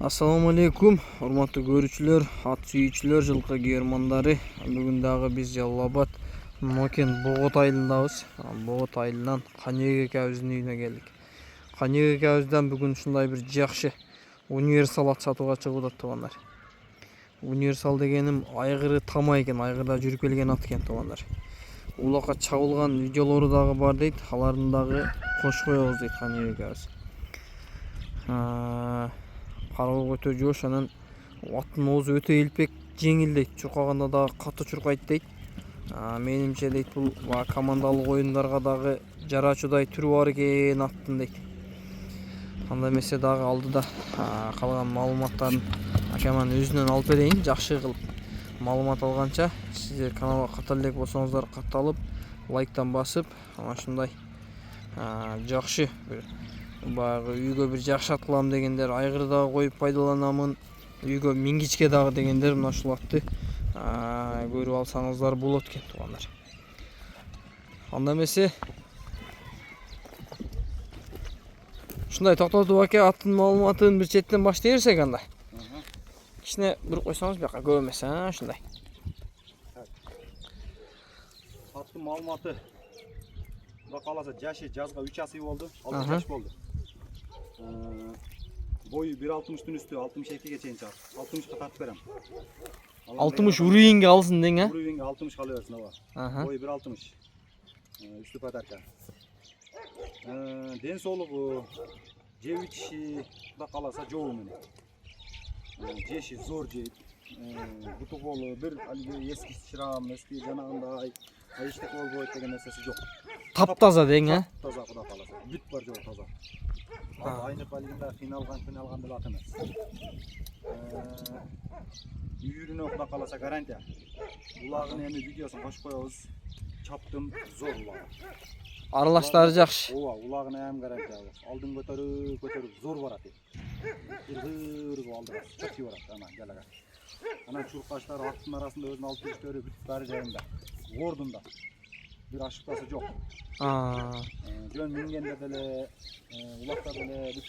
Assalamu alaikum, урматтуу көрүүчүлөр, ат сүйүүчүлөр, жылкы германдары. Бүгүн дагы биз Жалал-Абад Мокен Богот айылындабыз. Богот айылынан Каныбек акабыздын үйүнө келдик. Каныбек акабыздан бүгүн ушундай бир жакшы универсал ат сатууга чыгып атат туугандар. Универсал дегеним айгыры тама экен, айгырда жүрүп келген ат экен туугандар. Улакка чабылган видеолору дагы бар дейт, алардын дагы кошуп коебуз дейт Каныбек акабыз. Кароо өтө жоош, анан аттын оозу өтө элпек, жеңил дейт. Чуркаганда дагы катуу чуркайт дейт. Менимче дейт, бул командалык оюндарга дагы жарачудай түрү бар экен аттын дейт. Анда эмесе дагы алдыда калган маалыматтарын акаман өзүнөн алып берейин. Жакшы кылып маалымат алганча сиздер каналга ката элек болсоңуздар катталып, лайктан басып, ушундай жакшы баягы үйгө бир жакшы ат кылам дегендер, айгыр дагы коюп пайдаланамын, үйгө мингичке дагы дегендер мына ушул атты көрүп алсаңыздар болот экен туугандар. Анда эмесе ушундай токтотуп аке аттын маалыматын бир четтен баштай берсек анда. Кичине буруп койсоңуз бияка көп эмес, ушундай. Аттын маалыматы Кудай кааласа жашы жазга 3 асы болду, 6 жаш болду. Бою 1.60'тын үстү, 62ге чейин чыгат. 60ка тартып берем. 60 уровеньге алсын дең, Уровеньге 60 кала берсин, ооба. Бою 1.60. Үстү подарка. Ден соолугу жеп ичиши Кудай кааласа жобу менен. Жеши зор жейт. Буту колу бир алиги эски шрам, эски жанагындай эчтеке болбойт деген нерсеси жок. Таптаза дең, Таза Кудай кааласа. Бүт бар жок таза. Айнып алганда кыйналган деп ат эмес. Үйүрүнө Кудай кааласа гарантия. Улагын эми видеосун кошуп коебуз. Чаптым зор улаг. Аралаштары жакшы. Ооба, улагын эми гарантия. Алдын көтөрүп зор барат. Иргыр алдыга чөтү барат ана жалага. Анан чуркаштар аттын арасында өзүнүн алып жүрүштөрү бүт баары жайында. Ордунда. Bir ошибкасы жок. Жөн мингенде деле, улакта деле бүт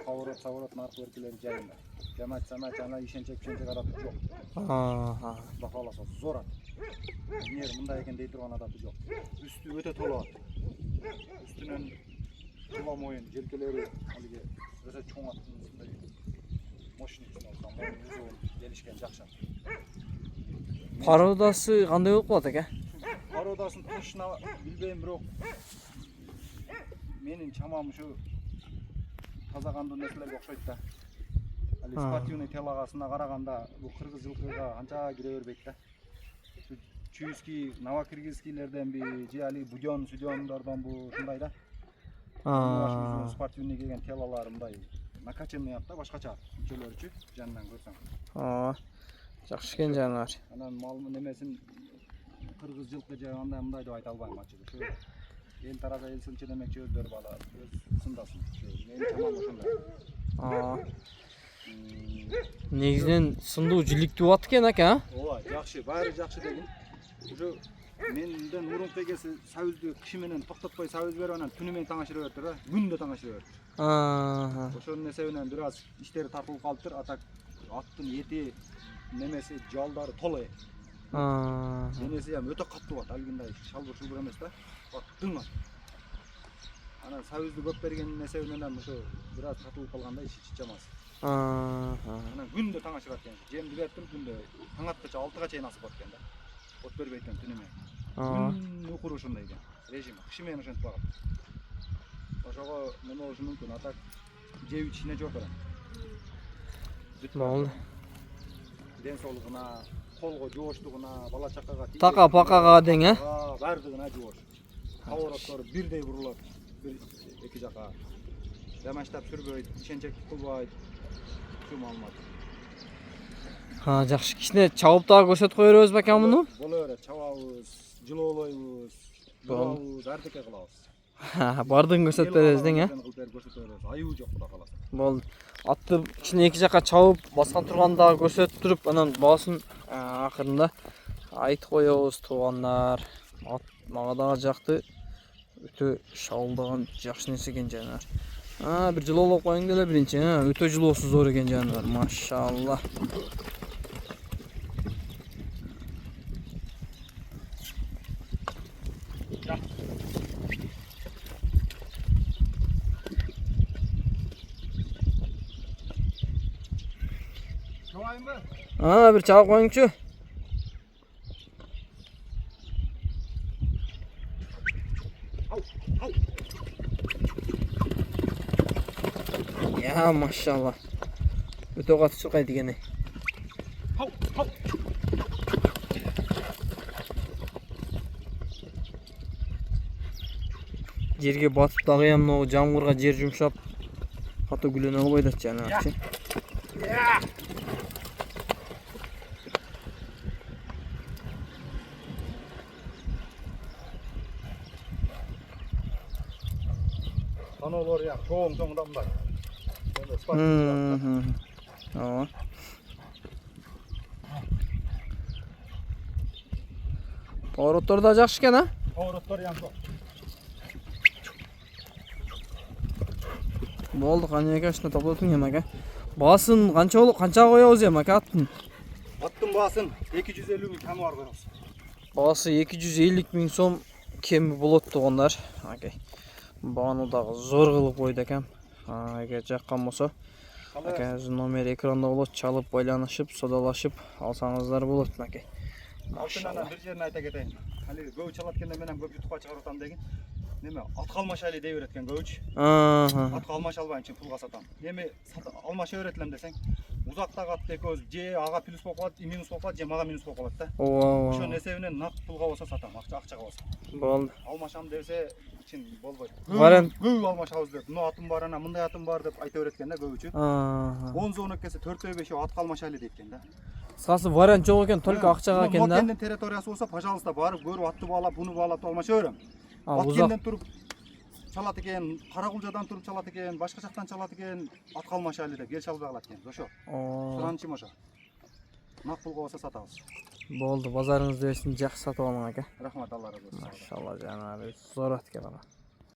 поворот наркы беркелери жайында. Жамаат ана ишенчек карап жок. Кудай кааласа зор ат. Эмне мындай экен дей турган адаты жок. Үстү өтө толо ат. Үстүнөн тула моюн, желкелери алиги өтө чоң аттын мындай мощный келишкен жакшы. Пародасы кандай болуп калат эке? Пародасын точно билбейм, бирок менин чамам ушу таза кандуу нерселерге окшойт да. Али спортивный телагасына караганда бул кыргыз жылкыга анча кире бербейт да. Чүйүский, новокиргизскийлерденби же али будён-сүдёндордонбу ушундай да. Спортивный келген телалар мындай накачанный ат да, башкача мүчөлөрүчү жанынан көрсөң. Жакшы экен жанар. Анан малмын немесин кыргыз жылкы же андай мындай деп айта албайм ачыгы. Эл тарапа эл сынчы демекчи өздөрү бала өз сындасын. Менин чамам ошондой. Негизинен сындуу жиликтүү ат экен аке, Ооба, жакшы, баары жакшы дегин. Ушу менден мурунку эгеси сабызды киши менен токтотпой сабыз берип анан түнү менен таң ашыра бериптир да. Күндө таң ашыра бериптир. Ошонун эсебинен бир аз иштери тартылып калыптыр. Атак аттын эти немеси жалдары толо. Денеси ham өтө каттуу ат, алгындай шалбыр эмес да. Аттың ат. Анан сабызды көп берген эсебинен ошо бир аз татылып калгандай ич чамасы. Анан күндө таң ашырат экен. Жемди бериптир күндө таң аткача 6га чейин асып калат экен да. От бербейт экен түнү менен. Укуру ошондой экен. Режим киши менен ошентип багат. Ошого неме болушу мүмкүн, атак жеп ичине жооп берем. Болду. Ден соолугуна, колго жооштугуна, бала чакага, така пакага дең, баардыгына жоош. Повороттор бирдей бурулат, бир эки жака. Жамаштап сүрбөйт, ишенчектик кылбайт. Ушу маалымат. Жакшы, кичине чабып дагы көрсөтүп кое беребизби аке муну? Боло берет, чабабыз, жылоолойбуз, бурабыз, ардеке кылабыз. Бардыгын көрсөтүп беребиз дең, Айыбы жок Кудай кааласа. Болду. Атты кичине эки жака чабып, баскан турганда көрсөтүп туруп, анан баасын акырында айтып коебуз туугандар. Ат мага дагы жакты. Өтө шабылдаган жакшы нерсе экен жанар. Bir жылуулап коюң деле биринчи. Өтө жылоосу зор экен жаныбар. Машалла. Bir çağып коюңчу. Ya maşallah. Өтө катуу чуркайт экен. Жерге батып дагы могу жамгырга жер жумшап катуу күлөнө албайт атчы анакчы. Kanallar ya çoğun damlar. Ооба. Повороттор да жакшы экен, Повороттар yandı. Болду, кане кашны топлотуң эми ака. Баасын канча коебуз эми ака аттын? Аттын баасын 250 миң кем бар коебуз. Baası 250 000 сом кеми болот тугандар. Ака. Бааны дагы зор кылып койду экем. Эгер жаккан болсо, ака номер экранда болот, чалып байланышып, содалашып алсаңыздар болот ака. Алтынан бир жерин айта кетейин. Али көбү чалат экен менен көп ютубка чыгарып атам деген. Неме атка алмаша эле дей берет экен көбүч. Атка алмаша албайынчы пулга сатам. Неме алмаша беретилем десең, узактагы ат экөөбүз же ага плюс болуп калат, минус болуп калат, же мага минус болуп калат да. Ооба. Ошонун эсебинен нак пулга болсо сатам, акчага болсо. Болду. Алмашам десе ичин болбойт. Көп алмашабыз деп, мына атым бар, ана мындай атым бар деп айта берет экен да көбүчү. 10 зона кесе 4-5 атка алмаша эле дейт экен да. Кысасы вариант жок экен, только акчага экен да. Мокендин территориясы болсо, пожалуйста, барып көрүп атты баалап, буну баалап алмаша берем. Узак Мокенден туруп чалат экен, Каракулжадан туруп чалат экен, башка жактан чалат экен, атка алмаша эле деп кел чалбай калат экен. Ошо. Суранычым ошо. Нак пулга болсо сатабыз. Болду, базарыңызды берсин, жакшы сатып алың ака. Рахмат, Алла разы болсун. Машалла, жанагы зор ат экен ана.